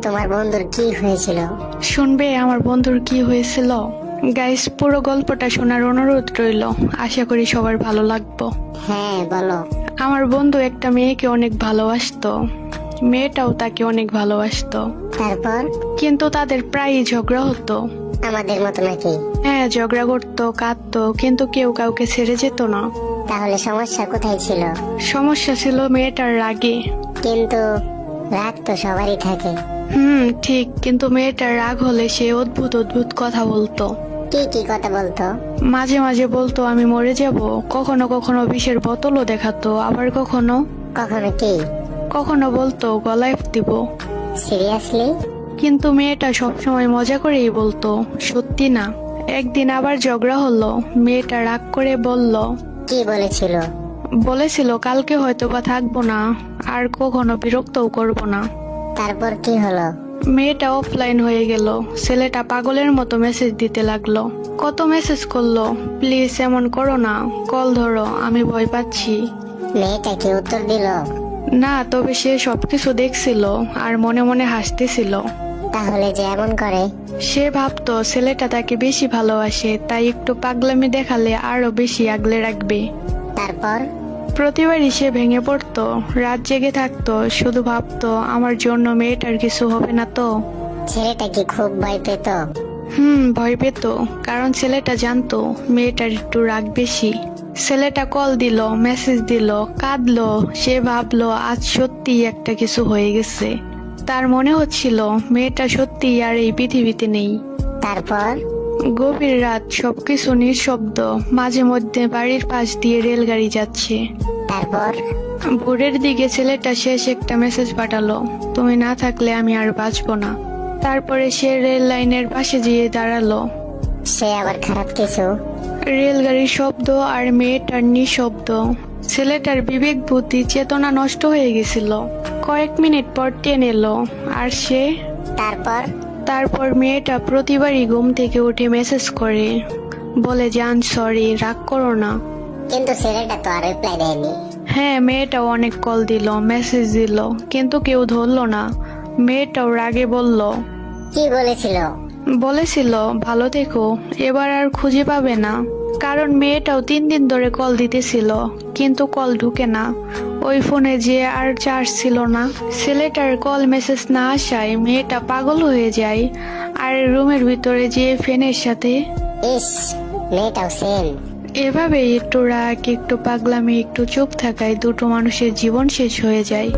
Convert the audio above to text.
তোমার বন্ধুর কি হয়েছিল? শুনবে আমার বন্ধুর কি হয়েছিল? গাইস, পুরো গল্পটা শোনার অনুরোধ রইল। আশা করি সবার ভালো লাগবে। হ্যাঁ, বলো। আমার বন্ধু একটা মেয়েকে অনেক ভালোবাসতো, মেয়েটাও তাকে অনেক ভালোবাসতো, তারপর? কিন্তু তাদের প্রায়ই ঝগড়া হতো। আমাদের মতো নাকি? হ্যাঁ, ঝগড়া করতো, কাঁদতো, কিন্তু কেউ কাউকে ছেড়ে যেত না। তাহলে সমস্যা কোথায় ছিল? সমস্যা ছিল মেয়েটার রাগে। কিন্তু রাগ তো সবারই থাকে। ঠিক, কিন্তু মেয়েটার রাগ হলে সে অদ্ভুত অদ্ভুত কথা বলতো। কি কি কথা বলতো? মাঝে মাঝে বলতো আমি মরে যাব, কখনো কখনো বিষের বোতলও দেখাতো, আবার কখনো কখনো কি? কখনো বলতো গলায় দিব। সিরিয়াসলি? কিন্তু মেয়েটা সবসময় মজা করেই বলতো, সত্যি না। একদিন আবার ঝগড়া হলো, মেয়েটা রাগ করে বলল, কি বলেছিল? বলেছিল কালকে হয়তো বা থাকবো না, আর কখনো বিরক্তও করব না। তারপর কি হলো? মেয়েটা অফলাইন হয়ে গেল। ছেলেটা পাগলের মতো মেসেজ দিতে লাগলো। কত মেসেজ করলো, প্লিজ এমন করো না, কল ধরো, আমি ভয় পাচ্ছি। মেয়েটা কি উত্তর দিল? না, তবে সে সবকিছু দেখছিল আর মনে মনে হাসতেছিল। তাহলে যে এমন করে? সে ভাবতো ছেলেটা তাকে বেশি ভালোবাসে, তাই একটু পাগলামি দেখালে আরো বেশি আগলে রাখবে। তারপর? প্রতিবারই সে ভেঙে পড়তো, রাত জেগে থাকতো, শুধু ভাবতো আমার জন্য মেয়েটার কিছু হবে না তো। ছেলেটা কি খুব ভয় পেত? ভয় পেত, কারণ ছেলেটা জানতো মেয়েটার একটু রাগ বেশি। ছেলেটা কল দিল, মেসেজ দিল, কাঁদলো। সে ভাবলো আজ সত্যি একটা কিছু হয়ে গেছে। তার মনে হচ্ছিল মেয়েটা সত্যি আর এই পৃথিবীতে নেই। তারপর? গভীর রাত, সবকিছু নিঃশব্দ, মাঝে মধ্যে বাড়ির পাশ দিয়ে রেলগাড়ি যাচ্ছে। তারপর? ভোরের দিকে ছেলেটা শেষ একটা মেসেজ পাঠালো, তুমি না থাকলে আমি আর বাঁচবো না। তারপরে সে রেল লাইনের পাশে গিয়ে দাঁড়ালো। সে আবার খারাপ কিছু? রেলগাড়ির শব্দ আর মেয়েটার নিঃশব্দ। ছেলেটার বিবেক বুদ্ধি চেতনা নষ্ট হয়ে গেছিল। কয়েক মিনিট পর ট্রেন এলো, আর সে। তারপর? তারপর মেয়েটা প্রতিবারই ঘুম থেকে উঠে মেসেজ করে, বলে জান সরি, রাগ করো না। কিন্তু ছেলেটা তো আর রিপ্লাই দেয়নি। হ্যাঁ, মেয়েটাও অনেক কল দিল, মেসেজ দিল, কিন্তু কেউ ধরলো না। মেয়েটাও রাগে বলল, কি বলেছিল? বলেছিল ভালো থেকো, এবার আর খুঁজে পাবে না। কারণ মেয়েটাও 3 দিন ধরে কল দিতেছিল, কিন্তু কল ঢুকে না। ওই ফোনে যে আর চার্জ ছিল না। ছেলেটার কল মেসেজ না আসায় মেয়েটা পাগল হয়ে যায়, আর রুমের ভিতরে যে ফ্যানের সাথে। ইস, মেয়েটাও সেম। এভাবেই একটু রাগ, একটু পাগলামি, একটু চুপ থাকায় দুটো মানুষের জীবন শেষ হয়ে যায়।